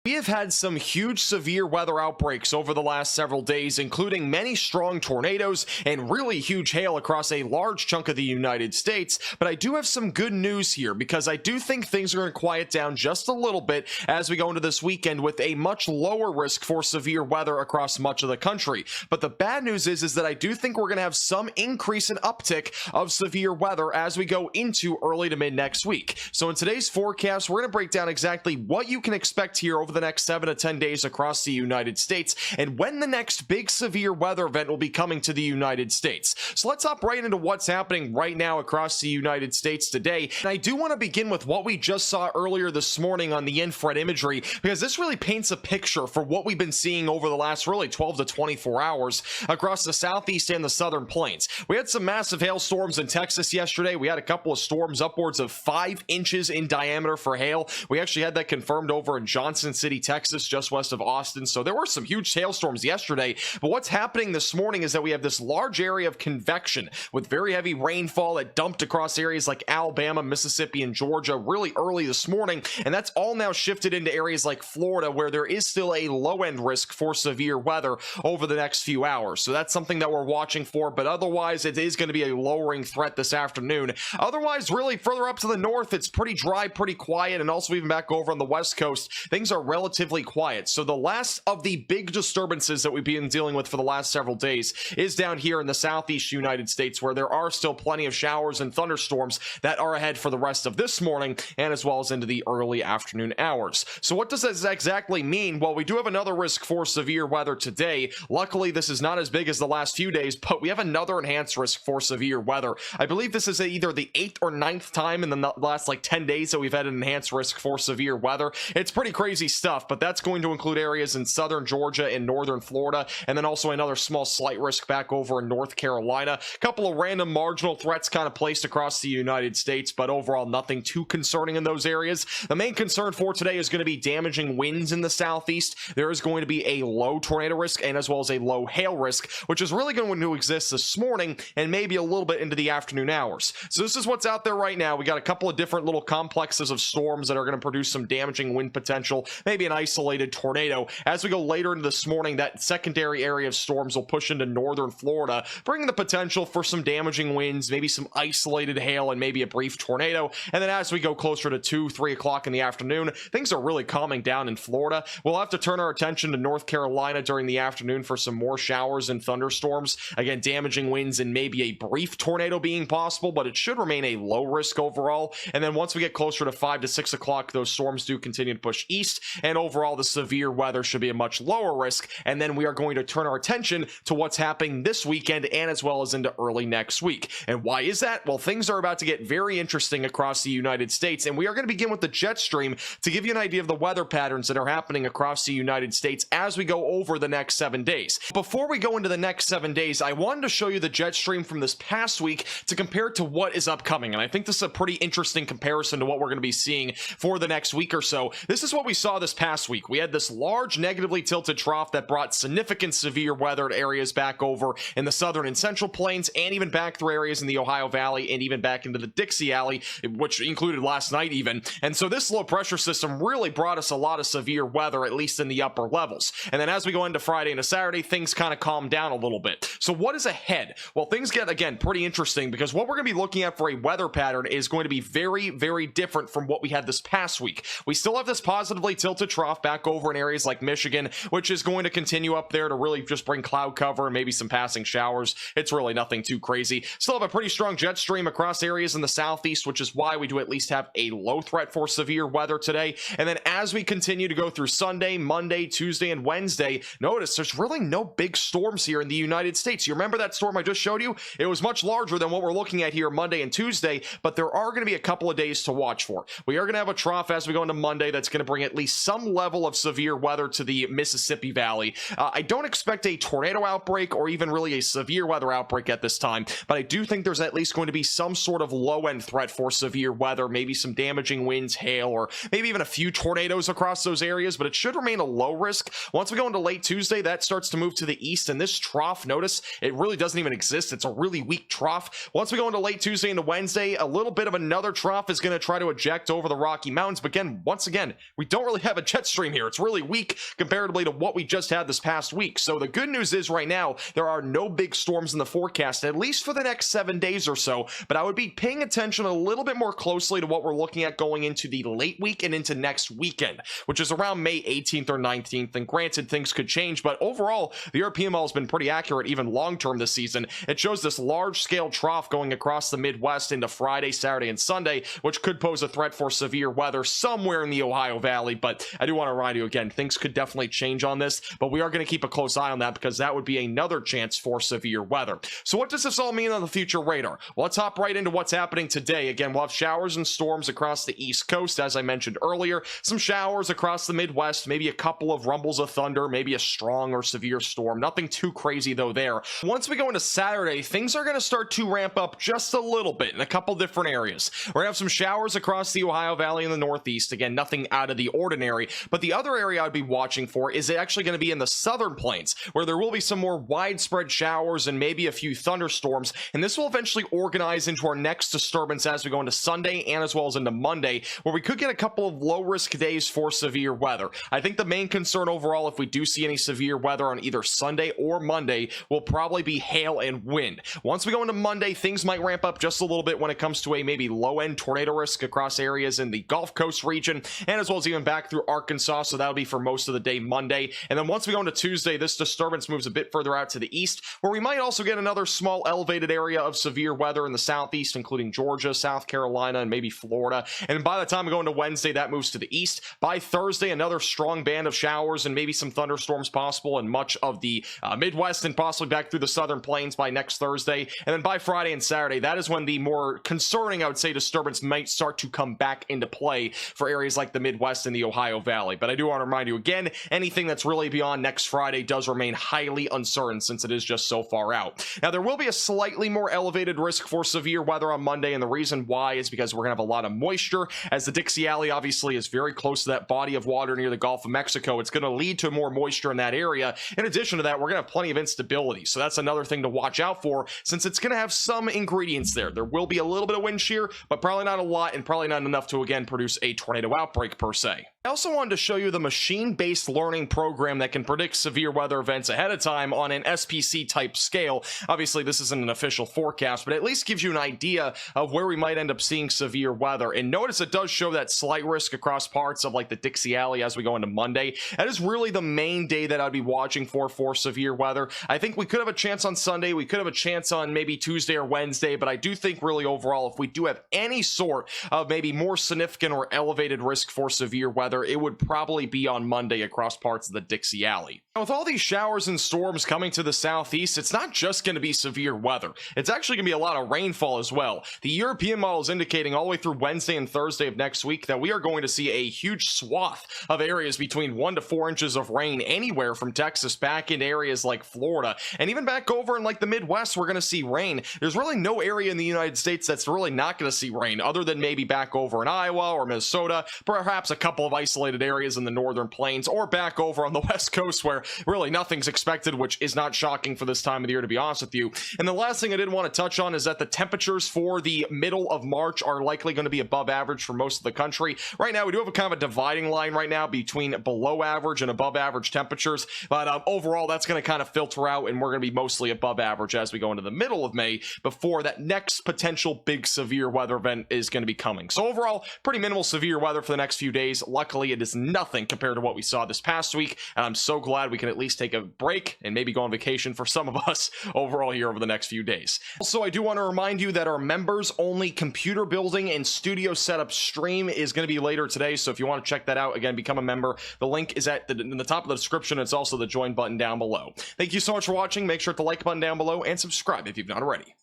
We have had some huge severe weather outbreaks over the last several days, including many strong tornadoes and really huge hail across a large chunk of the United States. But I do have some good news here, because I do think things are going to quiet down just a little bit as we go into this weekend with a much lower risk for severe weather across much of the country. But the bad news is that I do think we're going to have some increase in uptick of severe weather as we go into early to mid next week. So in today's forecast, we're going to break down exactly what you can expect here over the next 7 to 10 days across the United States, and when the next big severe weather event will be coming to the United States. So let's hop right into what's happening right now across the United States today. And I do want to begin with what we just saw earlier this morning on the infrared imagery, because this really paints a picture for what we've been seeing over the last really 12 to 24 hours across the southeast and the southern plains. We had some massive hailstorms in Texas yesterday. We had a couple of storms upwards of 5 inches in diameter for hail. We actually had that confirmed over in Johnson City, Texas, just west of Austin. So there were some huge hailstorms yesterday. But what's happening this morning is that we have this large area of convection with very heavy rainfall that dumped across areas like Alabama, Mississippi, and Georgia really early this morning. And that's all now shifted into areas like Florida, where there is still a low-end risk for severe weather over the next few hours. So that's something that we're watching for. But otherwise, it is going to be a lowering threat this afternoon. Otherwise, really further up to the north, it's pretty dry, pretty quiet. And also even back over on the west coast, things are relatively quiet. So the last of the big disturbances that we've been dealing with for the last several days is down here in the southeast United States, where there are still plenty of showers and thunderstorms that are ahead for the rest of this morning and as well as into the early afternoon hours. So what does this exactly mean? Well, we do have another risk for severe weather today. Luckily, this is not as big as the last few days, but we have another enhanced risk for severe weather. I believe this is either the 8th or 9th time in the last like 10 days that we've had an enhanced risk for severe weather. It's pretty crazy stuff, but that's going to include areas in southern Georgia and northern Florida, and then also another small slight risk back over in North Carolina. A couple of random marginal threats kind of placed across the United States, but overall nothing too concerning in those areas. The main concern for today is going to be damaging winds in the southeast. There is going to be a low tornado risk and as well as a low hail risk, which is really going to exist this morning and maybe a little bit into the afternoon hours. So this is what's out there right now. We got a couple of different little complexes of storms that are going to produce some damaging wind potential, maybe an isolated tornado. As we go later into this morning, that secondary area of storms will push into northern Florida, bringing the potential for some damaging winds, maybe some isolated hail, and maybe a brief tornado. And then as we go closer to 2-3 o'clock in the afternoon, things are really calming down in Florida. We'll have to turn our attention to North Carolina during the afternoon for some more showers and thunderstorms. Again, damaging winds and maybe a brief tornado being possible, but it should remain a low risk overall. And then once we get closer to 5 to 6 o'clock, those storms do continue to push east, and overall the severe weather should be a much lower risk. And then we are going to turn our attention to what's happening this weekend and as well as into early next week. And why is that? Well, things are about to get very interesting across the United States, and we are going to begin with the jet stream to give you an idea of the weather patterns that are happening across the United States as we go over the next 7 days. Before we go into the next 7 days, I wanted to show you the jet stream from this past week to compare it to what is upcoming, and I think this is a pretty interesting comparison to what we're going to be seeing for the next week or so. This is what we saw this past week. We had this large negatively tilted trough that brought significant severe weather to areas back over in the southern and central plains, and even back through areas in the Ohio Valley and even back into the Dixie Alley, which included last night even. And so this low pressure system really brought us a lot of severe weather, at least in the upper levels. And then as we go into Friday and Saturday, things kind of calm down a little bit. So what is ahead? Well, things get, again, pretty interesting, because what we're going to be looking at for a weather pattern is going to be very, very different from what we had this past week. We still have this positively tilted trough back over in areas like Michigan, which is going to continue up there to really just bring cloud cover and maybe some passing showers. It's really nothing too crazy. Still have a pretty strong jet stream across areas in the southeast, which is why we do at least have a low threat for severe weather today. And then as we continue to go through Sunday, Monday, Tuesday, and Wednesday, notice there's really no big storms here in the United States. You remember that storm I just showed you? It was much larger than what we're looking at here Monday and Tuesday, but there are going to be a couple of days to watch for. We are going to have a trough as we go into Monday that's going to bring at least some level of severe weather to the Mississippi Valley. I don't expect a tornado outbreak or even really a severe weather outbreak at this time, but I do think there's at least going to be some sort of low-end threat for severe weather, maybe some damaging winds, hail, or maybe even a few tornadoes across those areas, but it should remain a low risk. Once we go into late Tuesday, that starts to move to the east, and this trough, notice, it really doesn't even exist. It's a really weak trough. Once we go into late Tuesday into Wednesday, a little bit of another trough is going to try to eject over the Rocky Mountains, but again, once again, we don't really have have a jet stream here. It's really weak comparatively to what we just had this past week. So the good news is right now there are no big storms in the forecast, at least for the next 7 days or so, but I would be paying attention a little bit more closely to what we're looking at going into the late week and into next weekend, which is around May 18th or 19th. And granted, things could change, but overall the European model has been pretty accurate even long term this season. It shows this large scale trough going across the Midwest into Friday, Saturday, and Sunday, which could pose a threat for severe weather somewhere in the Ohio Valley. But I do want to remind you again, things could definitely change on this, but we are going to keep a close eye on that because that would be another chance for severe weather. So what does this all mean on the future radar? Well, let's hop right into what's happening today. Again, we'll have showers and storms across the East Coast, as I mentioned earlier, some showers across the Midwest, maybe a couple of rumbles of thunder, maybe a strong or severe storm. Nothing too crazy though there. Once we go into Saturday, things are going to start to ramp up just a little bit in a couple different areas. We're going to have some showers across the Ohio Valley in the Northeast. Again, nothing out of the ordinary, but the other area I'd be watching for is actually going to be in the southern plains, where there will be some more widespread showers and maybe a few thunderstorms, and this will eventually organize into our next disturbance as we go into Sunday and as well as into Monday, where we could get a couple of low risk days for severe weather. I think the main concern overall, if we do see any severe weather on either Sunday or Monday, will probably be hail and wind. Once we go into Monday, things might ramp up just a little bit when it comes to a maybe low end tornado risk across areas in the Gulf Coast region, and as well as even back through Arkansas. So that'll be for most of the day Monday. And then once we go into Tuesday, this disturbance moves a bit further out to the east, where we might also get another small elevated area of severe weather in the southeast, including Georgia, South Carolina, and maybe Florida. And by the time we go into Wednesday, that moves to the east. By Thursday, another strong band of showers and maybe some thunderstorms possible in much of the Midwest and possibly back through the southern plains by next Thursday. And then by Friday and Saturday, that is when the more concerning, I would say, disturbance might start to come back into play for areas like the Midwest and the Ohio Valley. But I do want to remind you again, anything that's really beyond next Friday does remain highly uncertain since it is just so far out. Now, there will be a slightly more elevated risk for severe weather on Monday, and the reason why is because we're going to have a lot of moisture, as the Dixie Alley obviously is very close to that body of water near the Gulf of Mexico. It's going to lead to more moisture in that area. In addition to that, we're going to have plenty of instability, so that's another thing to watch out for, since it's going to have some ingredients there. There will be a little bit of wind shear, but probably not a lot, and probably not enough to again produce a tornado outbreak per se. I also wanted to show you the machine-based learning program that can predict severe weather events ahead of time on an SPC type scale. Obviously, this isn't an official forecast, but at least gives you an idea of where we might end up seeing severe weather. And notice it does show that slight risk across parts of like the Dixie Alley as we go into Monday. That is really the main day that I'd be watching for severe weather. I think we could have a chance on Sunday. We could have a chance on maybe Tuesday or Wednesday, but I do think really overall, if we do have any sort of maybe more significant or elevated risk for severe weather, it would probably be on Monday across parts of the Dixie Alley. Now, with all these showers and storms coming to the southeast, it's not just going to be severe weather. It's actually going to be a lot of rainfall as well. The European model is indicating all the way through Wednesday and Thursday of next week that we are going to see a huge swath of areas between 1 to 4 inches of rain anywhere from Texas back into areas like Florida, and even back over in like the Midwest, we're going to see rain. There's really no area in the United States that's really not going to see rain, other than maybe back over in Iowa or Minnesota, perhaps a couple of isolated areas in the northern plains, or back over on the west coast where really nothing's expected, which is not shocking for this time of the year, to be honest with you. And the last thing I did want to touch on is that the temperatures for the middle of March are likely going to be above average for most of the country. Right now, we do have a kind of a dividing line right now between below average and above average temperatures, but overall, that's going to kind of filter out, and we're going to be mostly above average as we go into the middle of May before that next potential big severe weather event is going to be coming. So overall, pretty minimal severe weather for the next few days. Luckily, it is nothing compared to what we saw this past week, and I'm so glad we can at least take a break and maybe go on vacation for some of us overall here over the next few days. Also, I do want to remind you that our members only computer building and studio setup stream is going to be later today, so if you want to check that out, again, become a member. The link is in the top of the description. It's also the join button down below. Thank you so much for watching. Make sure to like the button down below and subscribe if you've not already.